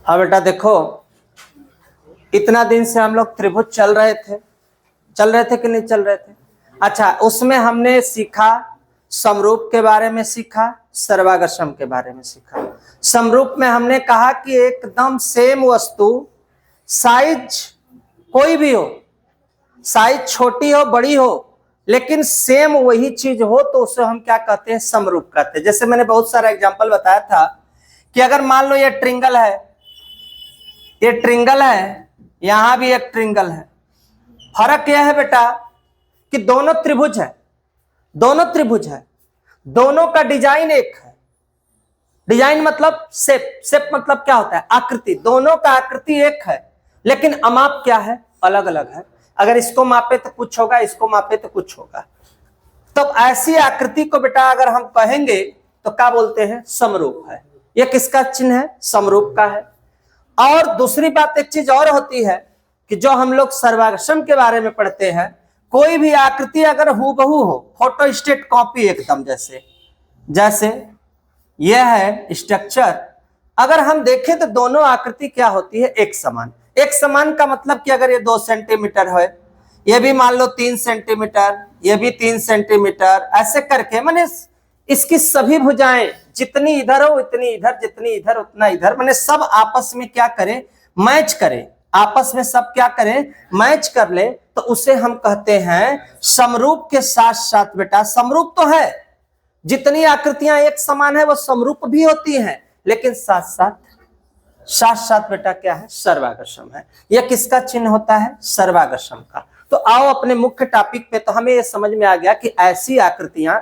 हाँ बेटा देखो, इतना दिन से हम लोग त्रिभुज चल रहे थे कि नहीं चल रहे थे? अच्छा, उसमें हमने सीखा समरूप के बारे में, सीखा सर्वागर्षम के बारे में सीखा। समरूप में हमने कहा कि एकदम सेम वस्तु, साइज कोई भी हो, साइज छोटी हो बड़ी हो, लेकिन सेम वही चीज हो तो उसे हम क्या कहते हैं? समरूप कहते हैं। जैसे मैंने बहुत सारा एग्जांपल बताया था कि अगर मान लो ये ट्रिंगल है, ये ट्रिंगल है, यहां भी एक ट्रिंगल है। फर्क यह है बेटा कि दोनों त्रिभुज है, दोनों त्रिभुज है, दोनों का डिजाइन एक है। डिजाइन मतलब शेप, शेप मतलब क्या होता है? आकृति। दोनों का आकृति एक है, लेकिन अमाप क्या है? अलग अलग है। अगर इसको मापे तो कुछ होगा, इसको मापे तो कुछ होगा। तो ऐसी आकृति को बेटा अगर हम कहेंगे तो क्या बोलते हैं? समरूप है। यह किसका चिन्ह है? समरूप का है। और दूसरी बात एक चीज और होती है कि जो हम लोग सर्वागर्षम के बारे में पढ़ते हैं, कोई भी आकृति अगर हूबहू हो, फोटोस्टेट कॉपी एकदम, जैसे यह है स्ट्रक्चर, अगर हम देखें तो दोनों आकृति क्या होती है? एक समान। एक समान का मतलब कि अगर ये 2 सेंटीमीटर है, ये भी मान लो 3 सेंटीमीटर, ये भी 3 सेंटीमीटर, ऐसे करके माने इसकी सभी भुजाएं जितनी इधर हो उतनी इधर, जितनी इधर उतना इधर, माने सब आपस में क्या करें? मैच करें। आपस में सब क्या करें? मैच कर ले, तो उसे हम कहते हैं समरूप। के साथ साथ बेटा समरूप तो है, जितनी आकृतियां एक समान है वो समरूप भी होती हैं, लेकिन साथ साथ बेटा क्या है? सर्वागर्षम है। यह किसका चिन्ह होता है? सर्वागर्षम का। तो आओ अपने मुख्य टॉपिक पे। तो हमें यह समझ में आ गया कि ऐसी आकृतियां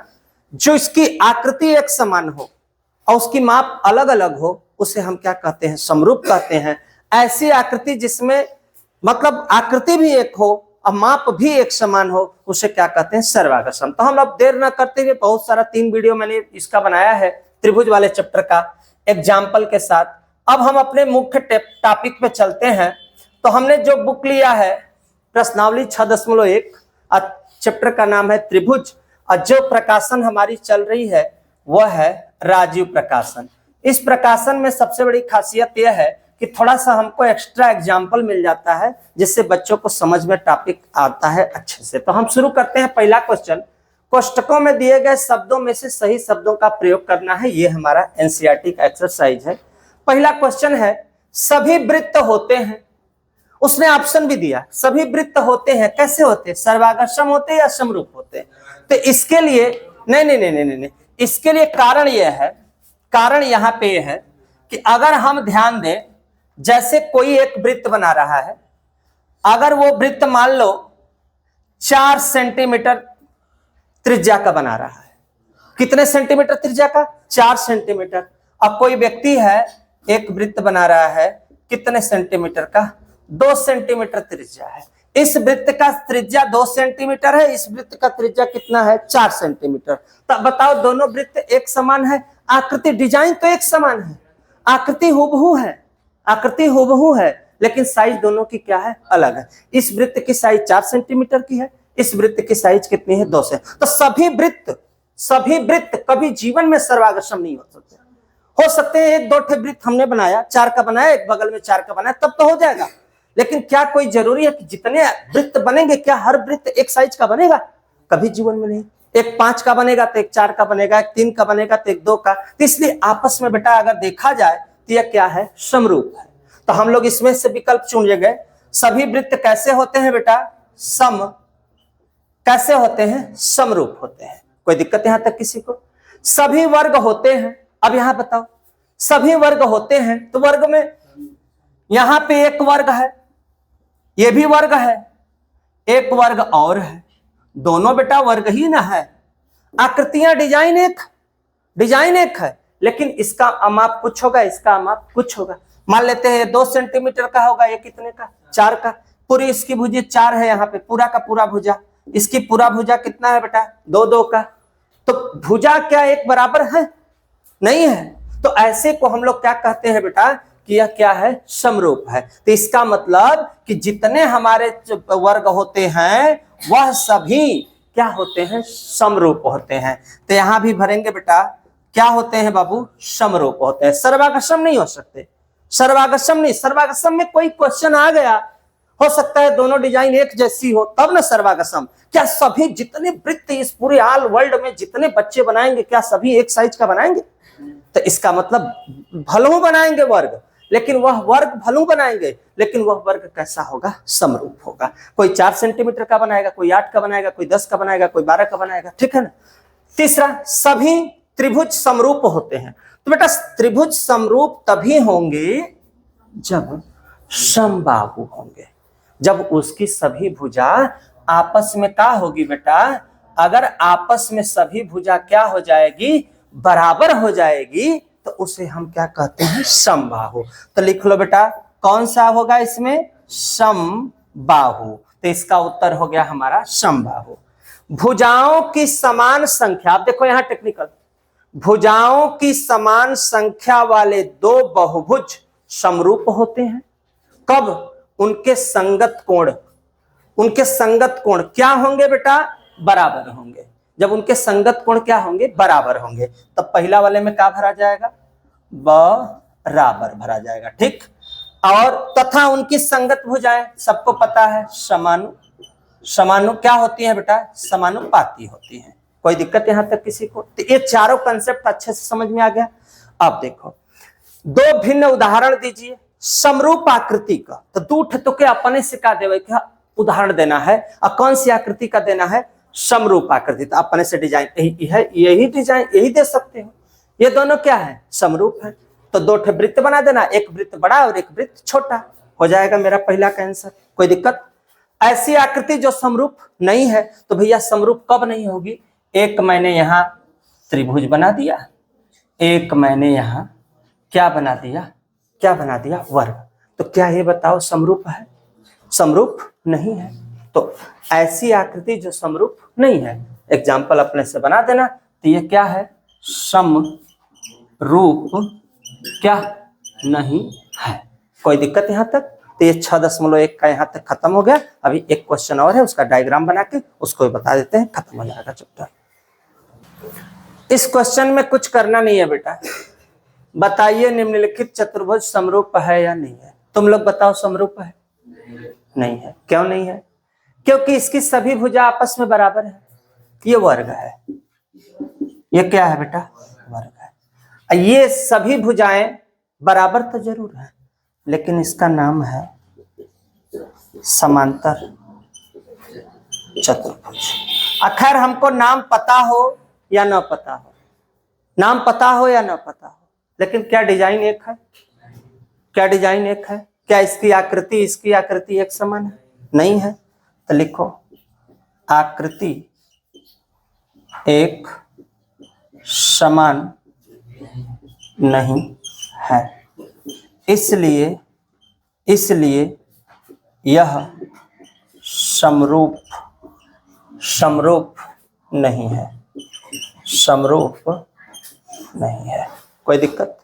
जो इसकी आकृति एक समान हो और उसकी माप अलग अलग हो, उसे हम क्या कहते हैं? समरूप कहते हैं। ऐसी आकृति जिसमें मतलब आकृति भी एक हो और माप भी एक समान हो, उसे क्या कहते हैं? सर्वागर्षम। तो हम अब देर न करते हुए, बहुत सारा 3 वीडियो मैंने इसका बनाया है त्रिभुज वाले चैप्टर का एग्जाम्पल के साथ। अब हम अपने मुख्य टॉपिक पे चलते हैं। तो हमने जो बुक लिया है प्रश्नावली 6.1, चैप्टर का नाम है त्रिभुज, और जो प्रकाशन हमारी चल रही है वह है राजीव प्रकाशन। इस प्रकाशन में सबसे बड़ी खासियत यह है कि थोड़ा सा हमको एक्स्ट्रा एग्जाम्पल मिल जाता है, जिससे बच्चों को समझ में टॉपिक आता है अच्छे से। तो हम शुरू करते हैं। पहला क्वेश्चन, कोष्टकों में दिए गए शब्दों में से सही शब्दों का प्रयोग करना है। ये हमारा एनसीईआरटी का एक्सरसाइज है। पहला क्वेश्चन है, सभी वृत्त होते हैं। उसने ऑप्शन भी दिया, सभी वृत्त होते हैं। कैसे होते हैं? सर्वागर्षम होते हैं या समरूप होते हैं? तो इसके लिए नहीं, इसके लिए कारण यह है, कारण यहां पे यह है कि अगर हम ध्यान दें, जैसे कोई एक वृत्त बना रहा है, अगर वो वृत्त मान लो 4 सेंटीमीटर त्रिज्या का बना रहा है। कितने सेंटीमीटर त्रिज्या का? 4 सेंटीमीटर। अब कोई व्यक्ति है, एक वृत्त बना रहा है, कितने सेंटीमीटर का? 2 सेंटीमीटर त्रिज्या है। इस वृत्त का त्रिज्या 2 सेंटीमीटर है, इस वृत्त का त्रिज्या कितना है? 4 सेंटीमीटर। तब बताओ, दोनों वृत्त एक समान है? आकृति डिजाइन तो एक समान है, आकृति हूबहू है, आकृति हूबहू है, लेकिन साइज दोनों की क्या है? अलग है। इस वृत्त की साइज 4 सेंटीमीटर की है, इस वृत्त की साइज कितनी है? 2 से। तो सभी वृत्त कभी जीवन में सर्वागर्षम नहीं हो सकते हैं। 1-2 वृत्त हमने बनाया, 4 का बनाया, एक बगल में 4 का बनाया, तब तो हो जाएगा। लेकिन क्या कोई जरूरी है कि जितने वृत्त बनेंगे, क्या हर वृत्त एक साइज का बनेगा? कभी जीवन में नहीं। एक 5 का बनेगा तो एक 4 का बनेगा, एक 3 का बनेगा तो एक 2 का। तो इसलिए आपस में बेटा अगर देखा जाए तो यह क्या है? समरूप है। तो हम लोग इसमें से विकल्प चुन गए। सभी वृत्त कैसे होते हैं बेटा? कैसे होते हैं? समरूप होते हैं। कोई दिक्कत यहां तक किसी को? सभी वर्ग होते हैं। अब यहां बताओ, सभी वर्ग होते हैं तो वर्ग में यहां पे एक वर्ग है, ये भी वर्ग है, एक वर्ग और है, दोनों बेटा वर्ग ही ना है। आकृतियां डिजाइन एक है, लेकिन इसका अमाप कुछ होगा, इसका अमाप कुछ होगा। मान लेते हैं 2 सेंटीमीटर का होगा, ये कितने का? 4 का। पूरी इसकी भुजा 4 है, यहाँ पे पूरा का पूरा भुजा, इसकी पूरा भुजा कितना है बेटा? 2-2 का। तो भुजा क्या एक बराबर है? नहीं है। तो ऐसे को हम लोग क्या कहते हैं बेटा? कि यह क्या है? समरूप है। तो इसका मतलब कि जितने हमारे वर्ग होते हैं वह सभी क्या होते हैं, समरूप होते हैं। तो यहां भी भरेंगे बेटा, क्या होते हैं बाबू, समरूप होते हैं, सर्वागसम नहीं हो सकते। सर्वागसम नहीं, सर्वागसम में कोई क्वेश्चन आ गया, हो सकता है दोनों डिजाइन एक जैसी हो तब ना सर्वागसम। क्या सभी जितने वृत्त इस पूरे ऑल वर्ल्ड में जितने बच्चे बनाएंगे क्या सभी एक साइज का बनाएंगे? तो इसका मतलब भलू बनाएंगे वर्ग, लेकिन वह वर्ग भलू बनाएंगे, लेकिन वह वर्ग कैसा होगा, समरूप होगा। कोई 4 सेंटीमीटर का बनाएगा, कोई 8 का बनाएगा, कोई 10 का बनाएगा, कोई 12 का बनाएगा, ठीक है ना। तीसरा, सभी त्रिभुज समरूप होते हैं। तो बेटा त्रिभुज समरूप तभी होंगे जब समबाहु होंगे, जब उसकी सभी भुजा आपस में क्या होगी बेटा, अगर आपस में सभी भुजा क्या हो जाएगी, बराबर हो जाएगी, तो उसे हम क्या कहते हैं, समबाहु। तो लिख लो बेटा कौन सा होगा इसमें, समबाहु। तो इसका उत्तर हो गया हमारा समबाहु। भुजाओं की समान संख्या, आप देखो यहां टेक्निकल, भुजाओं की समान संख्या वाले दो बहुभुज समरूप होते हैं कब, उनके संगत कोण, उनके संगत कोण क्या होंगे बेटा, बराबर होंगे। जब उनके संगत कोण क्या होंगे, बराबर होंगे, तब पहला वाले में क्या भरा जाएगा, बराबर भरा जाएगा, ठीक। और तथा उनकी संगत भुजाएं सबको पता है, समानु, समानु क्या होती है बेटा, समानुपाती होती हैं। कोई दिक्कत यहां तक किसी को? तो ये चारों कंसेप्ट अच्छे से समझ में आ गया। अब देखो दो भिन्न उदाहरण दीजिए समरूप आकृति का। तो दूठ तो क्या अपने से का देवे, क्या उदाहरण देना है, और कौन सी आकृति का देना है, समरूप आकृति। तो अपने से डिजाइन यही है, यही डिजाइन यही दे सकते हो। ये दोनों क्या है, समरूप है। तो दो वृत्त बना देना, एक वृत्त बड़ा और एक वृत्त छोटा, हो जाएगा मेरा पहला का आंसर। कोई दिक्कत? ऐसी आकृति जो समरूप नहीं है, तो भैया समरूप कब नहीं होगी, एक मैंने यहां त्रिभुज बना दिया, एक मैंने यहां क्या बना दिया, क्या बना दिया, वर्ग। तो क्या ये बताओ समरूप है, समरूप नहीं है। तो ऐसी आकृति जो समरूप नहीं है, एग्जाम्पल अपने से बना देना। तो ये क्या है, समरूप क्या नहीं है। कोई दिक्कत यहां तक? तो ये 6.1 का यहां तक खत्म हो गया। अभी एक क्वेश्चन और है, उसका डायग्राम बना के उसको भी बता देते हैं, खत्म हो जाएगा चैप्टर। इस क्वेश्चन में कुछ करना नहीं है बेटा, बताइए निम्नलिखित चतुर्भुज समरूप है या नहीं है। तुम लोग बताओ समरूप है, नहीं है। क्यों नहीं है? क्योंकि इसकी सभी भुजा आपस में बराबर है। ये वर्ग है, ये क्या है बेटा, वर्ग है। ये सभी भुजाएं बराबर तो जरूर है, लेकिन इसका नाम है समांतर चतुर्भुज। खैर हमको नाम पता हो या ना पता हो, नाम पता हो या ना पता हो, लेकिन क्या डिजाइन एक है, क्या डिजाइन एक है? क्या इसकी आकृति एक समान है? नहीं है। तो लिखो आकृति एक समान नहीं है, इसलिए यह समरूप नहीं है, समरूप नहीं है। कोई दिक्कत?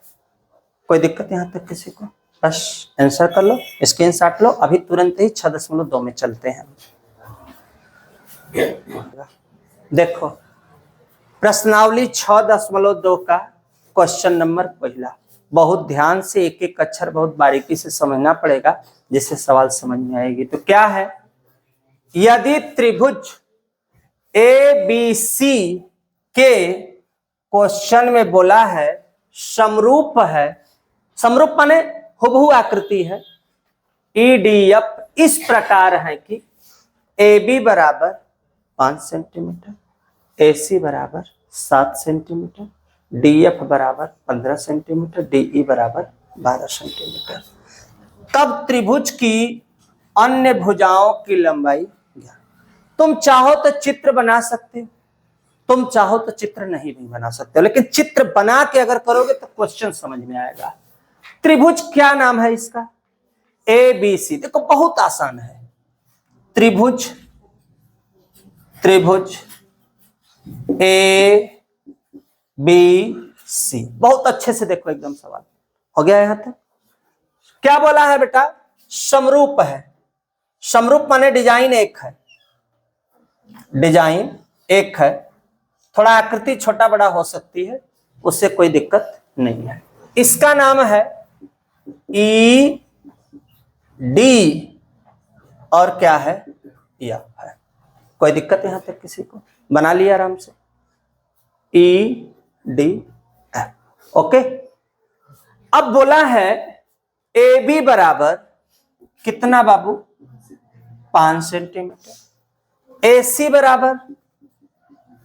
कोई दिक्कत यहां तक किसी को? बस आंसर कर लो, स्क्रीनशॉट लो। अभी तुरंत ही 6.2 में चलते हैं। देखो प्रश्नावली 6.2 का क्वेश्चन नंबर पहला, बहुत ध्यान से एक एक अक्षर बहुत बारीकी से समझना पड़ेगा, जिससे सवाल समझ में आएगी। तो क्या है, यदि त्रिभुज ABC के क्वेश्चन में बोला है समरूप है, समरूप माने हुबहू आकृति है, EDF इस प्रकार है कि AB बराबर 5 सेंटीमीटर, AC बराबर 7 सेंटीमीटर, DF बराबर 15 सेंटीमीटर, DE बराबर 12 सेंटीमीटर, तब त्रिभुज की अन्य भुजाओं की लंबाई। तुम चाहो तो चित्र बना सकते हो, तुम चाहो तो चित्र नहीं भी बना सकते हो, लेकिन चित्र बना के अगर करोगे तो क्वेश्चन समझ में आएगा। त्रिभुज क्या नाम है इसका, ABC। देखो बहुत आसान है, त्रिभुज ABC, बहुत अच्छे से देखो, एकदम सवाल हो गया यहां तक। क्या बोला है बेटा, समरूप है, समरूप माने डिजाइन एक है, डिजाइन एक है, थोड़ा आकृति छोटा बड़ा हो सकती है, उससे कोई दिक्कत नहीं है। इसका नाम है ई डी और क्या है, एफ है। कोई दिक्कत यहां तक किसी को? बना लिया आराम से, ई डी एफ। ओके, अब बोला है ए बी बराबर कितना बाबू, 5 सेंटीमीटर, ए सी बराबर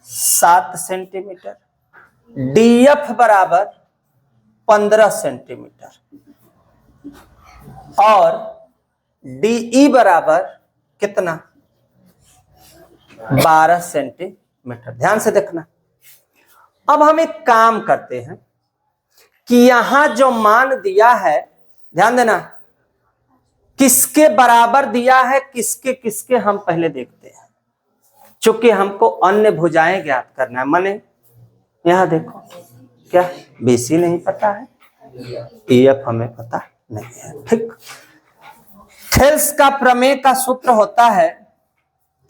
7 सेंटीमीटर, डी एफ बराबर 15 सेंटीमीटर और डीई बराबर कितना, 12 सेंटीमीटर। ध्यान से देखना। अब हम एक काम करते हैं कि यहां जो मान दिया है, ध्यान देना, किसके बराबर दिया है, किसके किसके हम पहले देखते हैं, चूंकि हमको अन्य भुजाएं ज्ञात करना है। माने यहां देखो, क्या बीसी नहीं पता है, ईएफ हमें पता नहीं है। ठीक, थेल्स का प्रमेय का सूत्र होता है,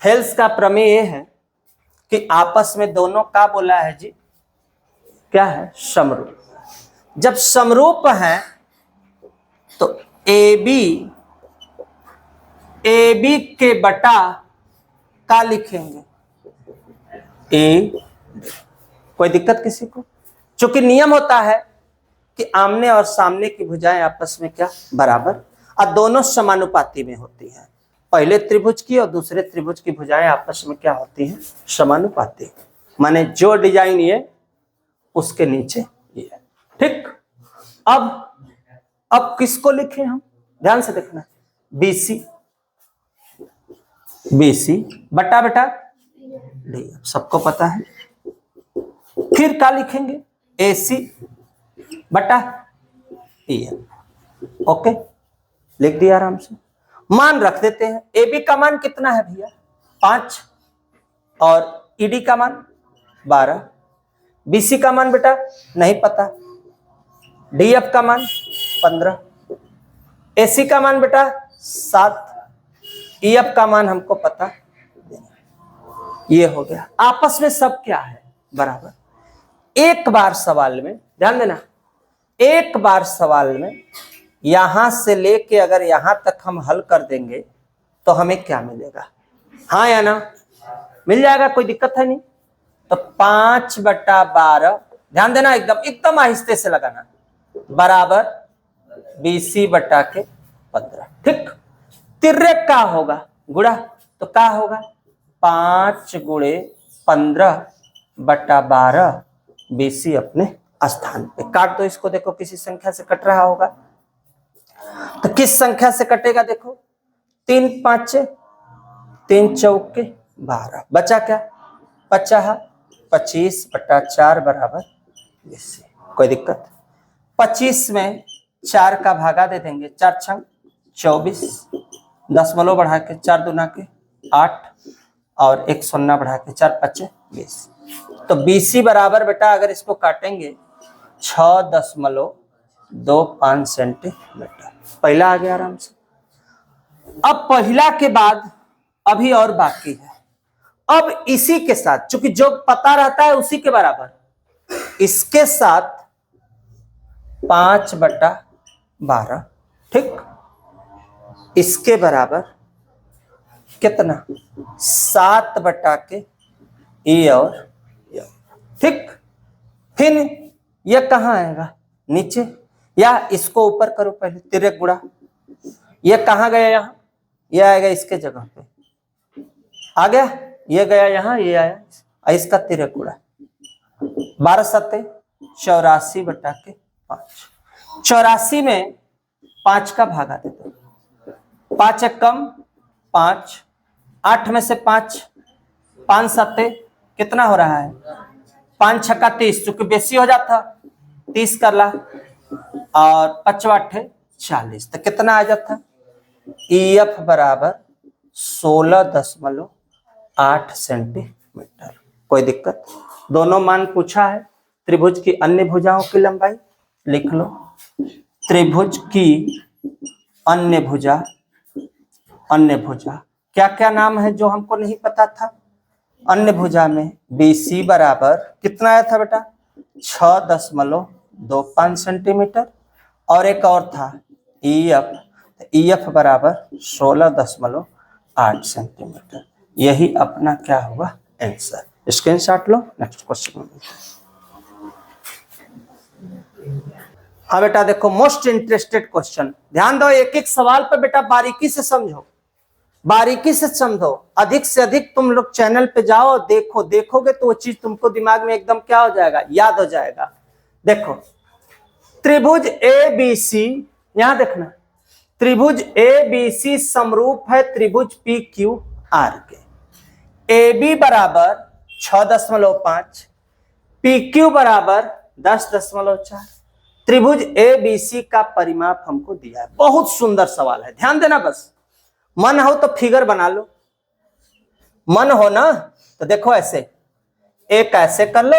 थेल्स का प्रमेय यह है कि आपस में दोनों का बोला है जी, क्या है, समरूप। जब समरूप है तो ए बी के बटा का लिखेंगे ए। कोई दिक्कत किसी को? चूंकि नियम होता है कि आमने और सामने की भुजाएं आपस में क्या, बराबर, और दोनों समानुपाती में होती हैं। पहले त्रिभुज की और दूसरे त्रिभुज की भुजाएं आपस में क्या होती हैं, समानुपाती। माने जो डिजाइन ये, उसके नीचे ये। ठीक, अब किसको लिखे हम, ध्यान से देखना, बीसी बटा बेटा डी, सबको पता है। फिर क्या लिखेंगे, एसी बटा ई। ओके, लिख दिया आराम से। मान रख देते हैं, ए बी का मान कितना है भैया, 5, और ईडी का मान 12, बीसी का मान बेटा नहीं पता, डीएफ का मान 15, एसी का मान बेटा 7, ईएफ का मान हमको पता। ये हो गया, आपस में सब क्या है, बराबर। एक बार सवाल में ध्यान देना, एक बार सवाल में यहां से लेके अगर यहां तक हम हल कर देंगे तो हमें क्या मिलेगा, हाँ या ना, मिल जाएगा, कोई दिक्कत है नहीं। तो 5/12, ध्यान देना, एकदम आहिस्ते से लगाना, बराबर बीसी बटा के 15। ठीक, तिर्यक का होगा गुणा, तो क्या होगा, 5 गुणे 15/12, बीसी अपने स्थान पे। काट दो इसको, देखो किसी संख्या से कट रहा होगा, तो किस संख्या से कटेगा, देखो 3 5 3 चौके 12, बचा क्या, 25/4 बराबर 20। कोई दिक्कत? 25 में 4 का भागा दे देंगे, 4 छंग 24, 10 बढ़ा के 4 दूना के 8 और 1 शून्य बढ़ा के 4 5 20। तो बीसी बराबर बेटा अगर इसको काटेंगे 6.25 सेंटीमीटर। पहला आ गया आराम से। अब पहला के बाद अभी और बाकी है। अब इसी के साथ, चूंकि जो पता रहता है उसी के बराबर, इसके साथ 5/12, ठीक, इसके बराबर कितना, 7 बटा के ई और या। ठीक, फिर यह कहां आएगा, नीचे, या इसको ऊपर करो पहले, तिर्यक गुणा। यह कहां गया, यहां, यह आएगा इसके जगह पे, आ गया, ये गया यहां, ये आया, इसका तिर्यक गुणा। 12 7 84 बटा के 5। 84 में 5 का भागा दे दो, 5 एक कम 5, 8 में से 5, 5 7 कितना हो रहा है, 5 छक्का 30, चूंकि बेसी हो जाता 30 कर ला, और 5 8 40, तो कितना आ जाता, ईएफ बराबर 16.8 सेंटीमीटर। कोई दिक्कत? दोनों मान पूछा है। त्रिभुज की अन्य भुजाओं की लंबाई लिख लो, त्रिभुज की अन्य भुजा क्या क्या नाम है जो हमको नहीं पता था, अन्य भुजा में BC बराबर कितना आया था बेटा 6.25 सेंटीमीटर, और एक और था EF, EF बराबर 16.8 सेंटीमीटर। यही अपना क्या हुआ आंसर। स्क्रीनशॉट लो, नेक्स्ट क्वेश्चन। हाँ बेटा देखो, मोस्ट इंटरेस्टेड क्वेश्चन, ध्यान दो, एक एक सवाल पर बेटा बारीकी से समझो, बारीकी से समझो, अधिक से अधिक तुम लोग चैनल पे जाओ, देखो, देखोगे तो वो चीज तुमको दिमाग में एकदम क्या हो जाएगा, याद हो जाएगा। देखो त्रिभुज ABC, यहां देखना, त्रिभुज ABC समरूप है त्रिभुज PQR के। AB बराबर 6.5, PQ बराबर 10.4। त्रिभुज ABC का परिमाप हमको दिया है। बहुत सुंदर सवाल है, ध्यान देना, बस मन हो तो फिगर बना लो, मन हो ना तो देखो ऐसे, एक ऐसे कर लो,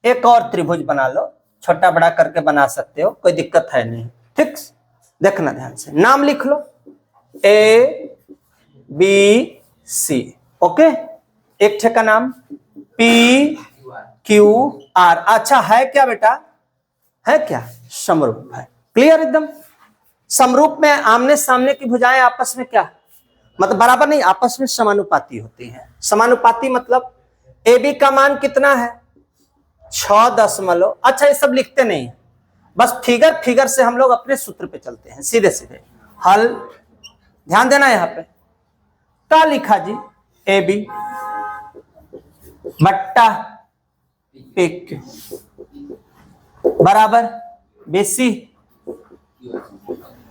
एक और त्रिभुज बना लो, छोटा बड़ा करके बना सकते हो, कोई दिक्कत है नहीं, ठीक। देखना ध्यान से, नाम लिख लो ABC, ओके, एक ठे का नाम PQR। अच्छा है क्या बेटा, है क्या, समरूप है, क्लियर एकदम। समरूप में आमने सामने की भुजाएं आपस में क्या, मतलब बराबर नहीं, आपस में समानुपाती होती हैं। समानुपाती मतलब AB का मान कितना है 6 अच्छा ये सब लिखते नहीं है, बस फिगर फिगर से हम लोग अपने सूत्र पे चलते हैं, सीधे सीधे हल। ध्यान देना, यहां पे क्या लिखा जी, AB बट्टा PQ बराबर BC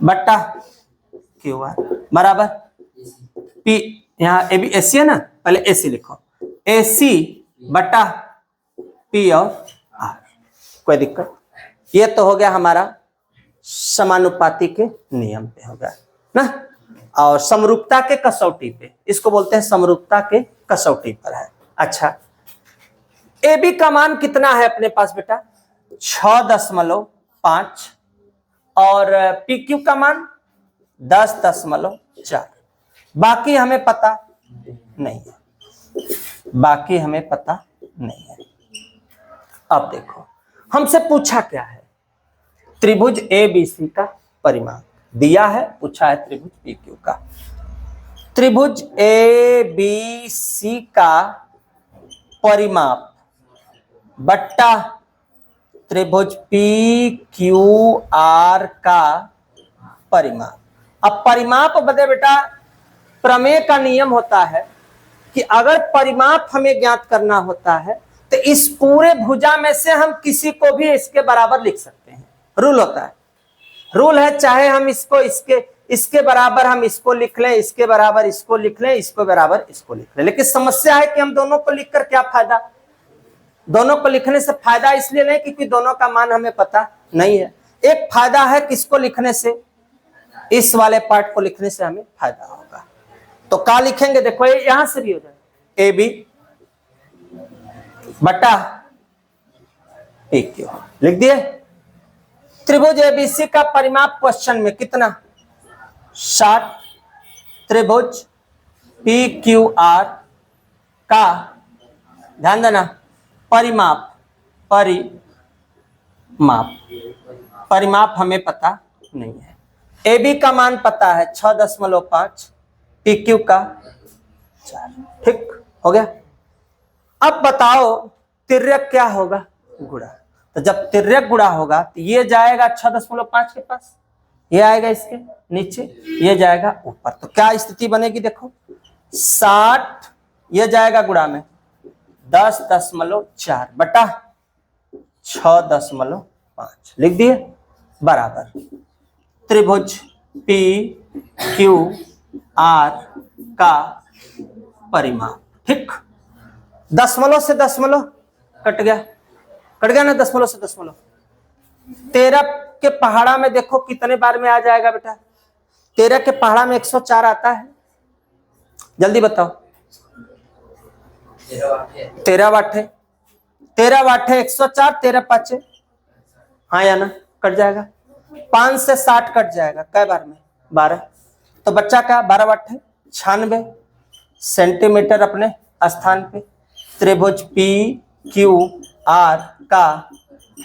बट्टा QR बराबर P, यहाँ AB AC है ना, पहले AC लिखो, AC बट्टा P और R, कोई दिक्कत। ये तो हो गया हमारा समानुपाती के नियम पे हो गया ना, और समरूपता के कसौटी पे, इसको बोलते हैं समरूपता के कसौटी पर है। अच्छा AB का मान कितना है अपने पास बेटा 6.5, और PQ का मान 10.4। बाकी हमें पता नहीं है, बाकी हमें पता नहीं है। अब देखो हमसे पूछा क्या है, त्रिभुज ABC का परिमाप दिया है, पूछा है त्रिभुज PQ का। त्रिभुज ABC का परिमाप बट्टा त्रिभुज PQR का परिमाप। अब परिमाप बदे बेटा प्रमेय का नियम होता है कि अगर परिमाप हमें ज्ञात करना होता है तो इस पूरे भुजा में से हम किसी को भी इसके बराबर लिख सकते हैं। रूल होता है, रूल है, चाहे हम इसको इसके बराबर हम इसको लिख लें, इसके बराबर इसको लिख लें, इसको बराबर इसको लिख लें। लेकिन समस्या है कि हम दोनों को लिखकर क्या फायदा, दोनों को लिखने से फायदा इसलिए नहीं क्योंकि दोनों का मान हमें पता नहीं है। एक फायदा है किसको लिखने से, इस वाले पार्ट को लिखने से हमें फायदा होगा। तो क्या लिखेंगे, देखो यहां से भी हो जाए AB बटा PQ, लिख दिए। त्रिभुज ABC का परिमाप क्वेश्चन में कितना 60, त्रिभुज PQR का ध्यान देना परिमाप हमें पता नहीं है। AB का मान पता है 6.5, PQ का 4, ठीक हो गया। अब बताओ तिर्यक क्या होगा, गुणा। तो जब तिर्यक गुणा होगा तो ये जाएगा 6.5 के पास, ये आएगा इसके नीचे, ये जाएगा ऊपर। तो क्या स्थिति बनेगी, देखो 60 ये जाएगा गुणा में 10.4 बटा 6.5 लिख दिए बराबर त्रिभुज PQR का परिमाप, ठीक। दशमलव से दशमलव कट गया ना, दशमलव से दशमलव। 13 के पहाड़ा में देखो कितने बार में आ जाएगा बेटा, 13 के पहाड़ा में 104 आता है, जल्दी बताओ। 13 वाटे 104, 13 पाँचे, हाँ या ना, कट जाएगा। 5 से 60 कट जाएगा, कै बार में 12, तो बच्चा क्या 12 वाटे 96 सेंटीमीटर अपने स्थान पे त्रिभुज पी क्यू आर का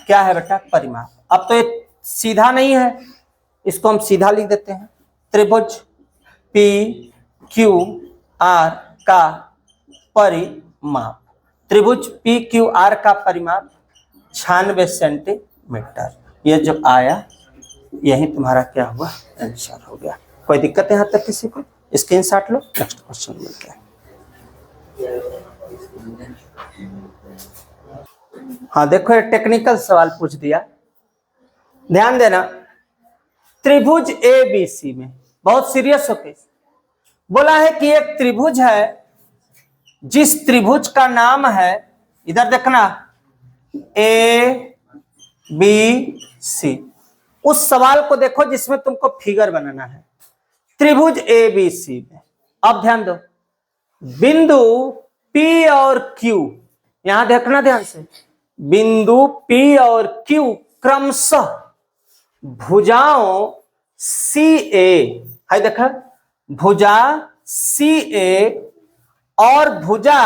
क्या है बेटा, परिमाप। अब तो ये सीधा नहीं है, इसको हम सीधा लिख देते हैं, त्रिभुज पी क्यू आर का परिमाप। त्रिभुज पी क्यू आर का परिमाप 96 सेंटीमीटर। ये जो आया यही तुम्हारा क्या हुआ, आंसर हो गया। कोई दिक्कत है यहाँ तक किसी को? स्क्रीनशॉट लो, नेक्स्ट क्वेश्चन मिलते हैं। हाँ देखो, ये टेक्निकल सवाल पूछ दिया, ध्यान देना। त्रिभुज ए बी सी में बहुत सीरियस होके बोला है कि एक त्रिभुज है, जिस त्रिभुज का नाम है, इधर देखना, ए बी सी। उस सवाल को देखो जिसमें तुमको फिगर बनाना है। त्रिभुज ए बी सी में अब ध्यान दो, बिंदु P और Q, यहां देखना ध्यान से, बिंदु P और Q क्रमशः भुजाओं CA है, देखा, भुजा CA और भुजा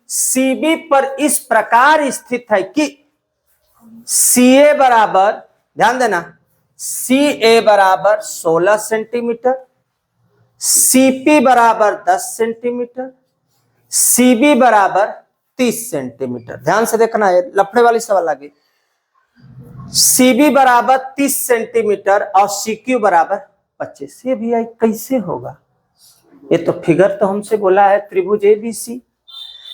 CB पर इस प्रकार स्थित है कि CA बराबर, ध्यान देना, CA बराबर 16 सेंटीमीटर, CP बराबर 10 सेंटीमीटर, CB बराबर 30 सेंटीमीटर। ध्यान से देखना, है लफड़े वाली सवाल आ गई। CB बराबर 30 सेंटीमीटर और CQ बराबर 25। ये भी कैसे होगा? ये तो फिगर तो हमसे बोला है त्रिभुज ABC,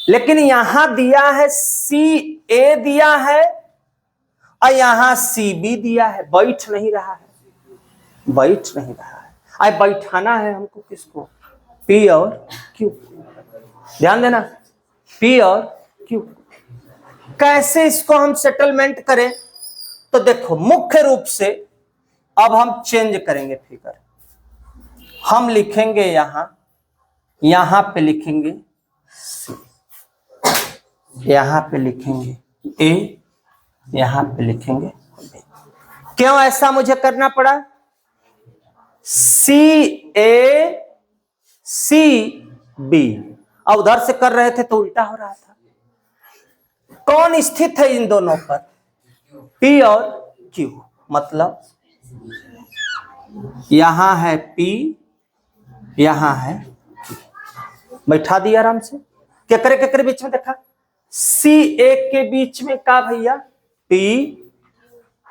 लेकिन यहां दिया है CA दिया है और यहां CB दिया है। बैठ नहीं रहा है, बैठ नहीं रहा है। अब बैठाना है हमको किसको, P और Q। ध्यान देना, P और Q। कैसे इसको हम सेटलमेंट करें? तो देखो, मुख्य रूप से अब हम चेंज करेंगे फिगर। हम लिखेंगे यहां पे लिखेंगे C, यहां पे लिखेंगे A, यहां पे लिखेंगे B। क्यों ऐसा मुझे करना पड़ा? CA CB, अब उधर से कर रहे थे तो उल्टा हो रहा था। कौन स्थित है इन दोनों पर? P और Q। मतलब यहां है P, यहां है Q। बैठा दिया आराम से। केकरे बीच में देखा, CA के बीच में का भैया P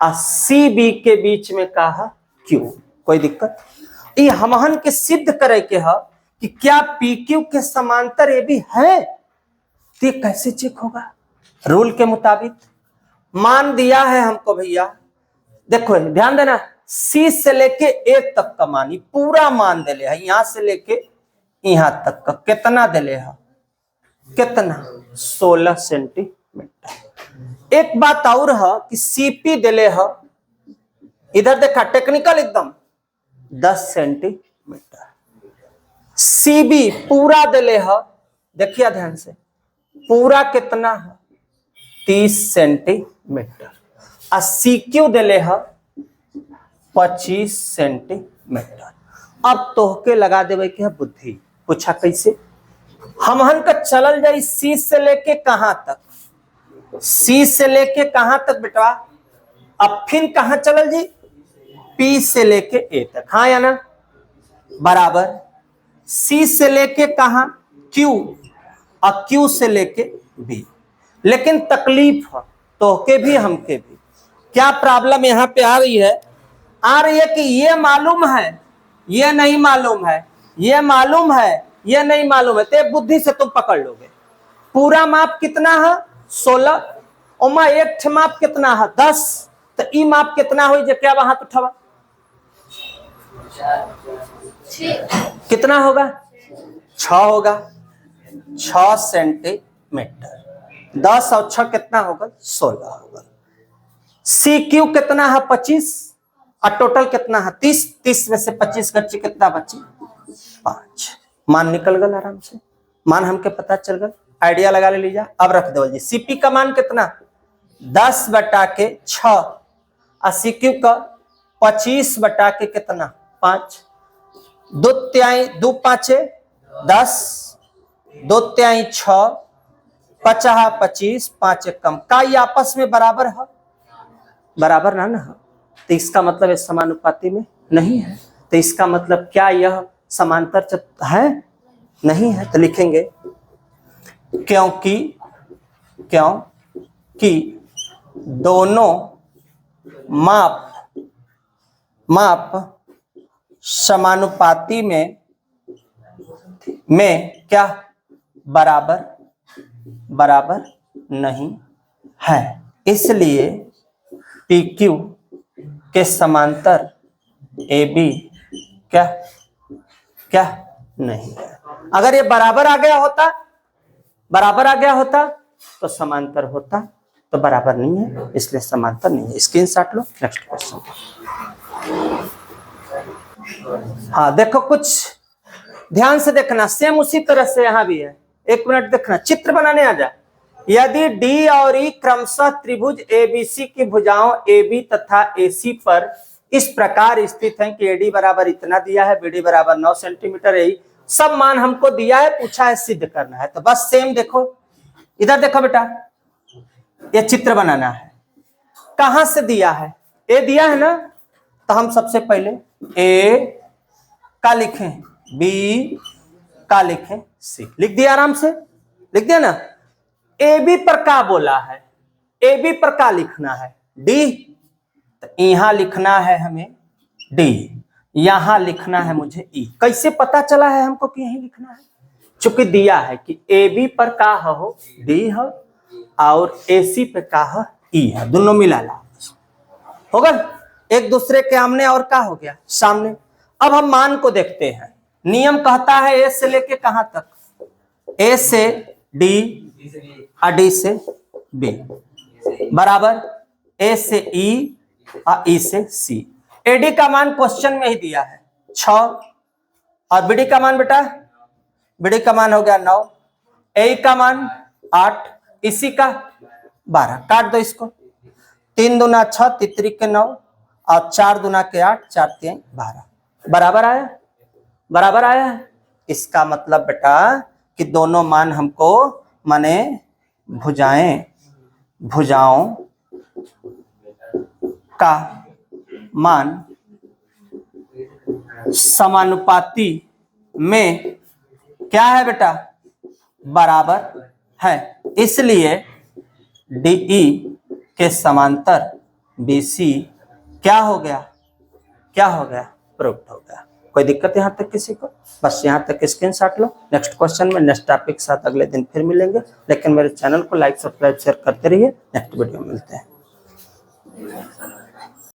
और CB के बीच में का है Q। कोई दिक्कत? ये हमहन के सिद्ध करे के है कि क्या PQ के समांतर ये भी है। तो ये कैसे चेक होगा? रूल के मुताबिक मान दिया है हमको भैया, देखो ध्यान देना, C से लेके A तक का मान, पूरा मान दिले है, यहां से लेके यहां तक का कितना दिले है, कितना 16 सेंटीमीटर। एक बात और है कि CP दिले है, इधर देखा टेक्निकल एकदम 10 सेंटीमीटर। CB पूरा दिले है, देखिए ध्यान से, पूरा कितना है 30 सेंटीमीटर। और CQ दिले है 25 सेंटीमीटर। अब तोहके लगा देवे कि बुद्धि। पूछा कैसे? हमहन का चलल जाए C से लेके कहां तक, C से लेके कहां तक बेटा, अब फिर कहां चलल जी, P से लेके A तक, हाँ या ना, बराबर C से लेके कहां Q और Q से लेके B। लेकिन तकलीफ है तोहके भी हमके भी। क्या प्रॉब्लम यहां पे आ रही है? आ रही है कि ये मालूम है, ये नहीं मालूम है, ये मालूम है, ये नहीं मालूम है। तो बुद्धि से तुम पकड़ लोगे। पूरा माप कितना है 16, और एक माप कितना है 10। तो ई माप कितना हुई जो क्या वहां तो उठावा, कितना होगा 6 होगा, 6 सेंटीमीटर। 10 और 6 कितना होगा 16 होगा। CQ कितना है 25 और टोटल कितना है 30। 30 में से 25 बच्चे कितना बचे 5। मान निकल गल आराम से, मान हमके पता चल गल, आइडिया लगा ले लीजिए। अब रख दो जी, CP का मान कितना 10/6 और CQ का 25 बटा के कितना 5। 2 5 10 2 तिहाई 6, 50 25, 5 कम का ये आपस में बराबर है? बराबर ना है, तो इसका मतलब इस समानुपाती में नहीं है। तो इसका मतलब क्या यह समांतर है? नहीं है। तो लिखेंगे क्योंकि दोनों माप समानुपाती में क्या बराबर नहीं है, इसलिए PQ के समांतर AB क्या नहीं है। अगर ये बराबर आ गया होता तो समांतर होता, तो बराबर नहीं है इसलिए समांतर नहीं है। स्क्रीनशॉट लो। Next question. हाँ देखो, कुछ ध्यान से देखना, सेम उसी तरह से यहां भी है। 1 मिनट देखना, चित्र बनाने आ जा। यदि D और E क्रमशः त्रिभुज ABC की भुजाओं AB तथा AC पर इस प्रकार स्थित हैं कि AD बराबर इतना दिया है, BD बराबर 9 सेंटीमीटर, यही सब मान हमको दिया है, पूछा है सिद्ध करना है। तो बस सेम देखो, इधर देखो बेटा, ये चित्र बनाना है। कहां से दिया है? A दिया है ना, तो हम सबसे पहले A का लिखें, B का लिखें, C लिख दिया, आराम से लिख दिया ना। AB पर क्या बोला है? AB पर क्या लिखना है? D, तो यहां लिखना है हमें D, यहां लिखना है मुझे E। कैसे पता चला है हमको कि यही लिखना है? चूंकि दिया है कि AB पर का हो D है और AC पे का है E है, दोनों मिला ला होगा एक दूसरे के आमने और का हो गया सामने। अब हम मान को देखते हैं। नियम कहता है A से लेके कहां तक? A से D और D से B बराबर A से E और E से C। AD का मान क्वेश्चन में ही दिया है 6 और BD का मान बेटा, BD का मान हो गया 9, AE का मान 8, इसी का 12। काट दो इसको, 3 दूना 6, तितरी के 9 और 4 दूना के 8, 4 3 12। बराबर आया है। इसका मतलब बेटा कि दोनों मान हमको माने भुजाओं का मान समानुपाती में क्या है बेटा? बराबर है, इसलिए DE के समांतर BC क्या हो गया? प्रूव्ड हो गया। कोई दिक्कत यहां तक किसी को? बस यहां तक स्क्रीनशॉट लो। नेक्स्ट क्वेश्चन में नेक्स्ट टॉपिक के साथ अगले दिन फिर मिलेंगे, लेकिन मेरे चैनल को लाइक सब्सक्राइब शेयर करते रहिए। नेक्स्ट वीडियो में मिलते हैं।